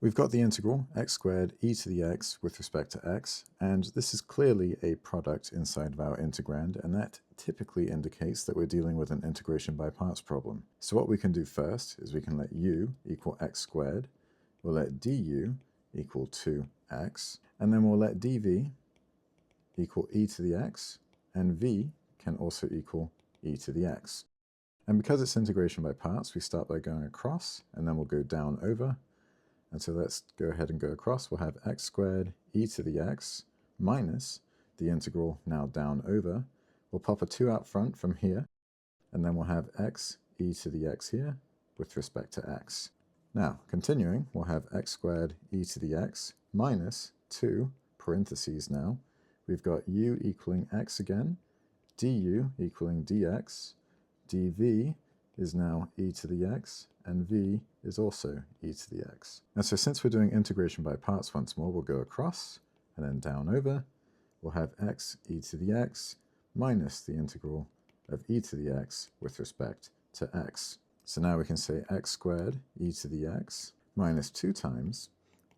We've got the integral x² e to the x with respect to x, and this is clearly a product inside of our integrand, and that typically indicates that we're dealing with an integration by parts problem. So what we can do first is we can let u equal x², we'll let du equal 2x, and then we'll let dv equal e to the x, and v can also equal e to the x. And because it's integration by parts, we start by going across, and then we'll go down over. And so let's go ahead and go across. We'll have x² e to the x minus the integral now down over. We'll pop a 2 out front from here, and then we'll have x e to the x here with respect to x. Now, continuing, we'll have x² e to the x minus 2 parentheses now. We've got u equaling x again, du equaling dx, dv is now e to the x, and v is also e to the x. And so since we're doing integration by parts once more, we'll go across and then down over. We'll have x e to the x minus the integral of e to the x with respect to x. So now we can say x² e to the x minus 2 times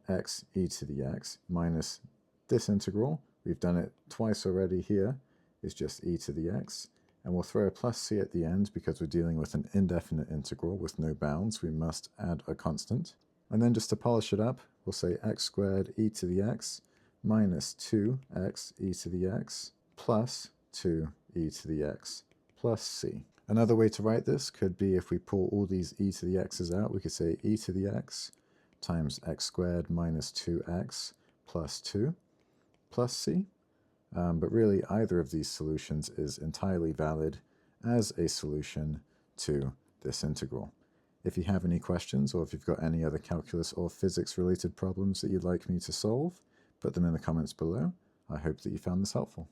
x e to the x minus this integral. We've done it twice already here, is just e to the x. And we'll throw a plus c at the end because we're dealing with an indefinite integral with no bounds. We must add a constant. And then just to polish it up, we'll say x² e to the x minus 2x e to the x plus 2 e to the x plus c. Another way to write this could be if we pull all these e to the x's out, we could say e to the x times x² minus 2x plus 2 plus c. But really, either of these solutions is entirely valid as a solution to this integral. If you have any questions, or if you've got any other calculus or physics-related problems that you'd like me to solve, put them in the comments below. I hope that you found this helpful.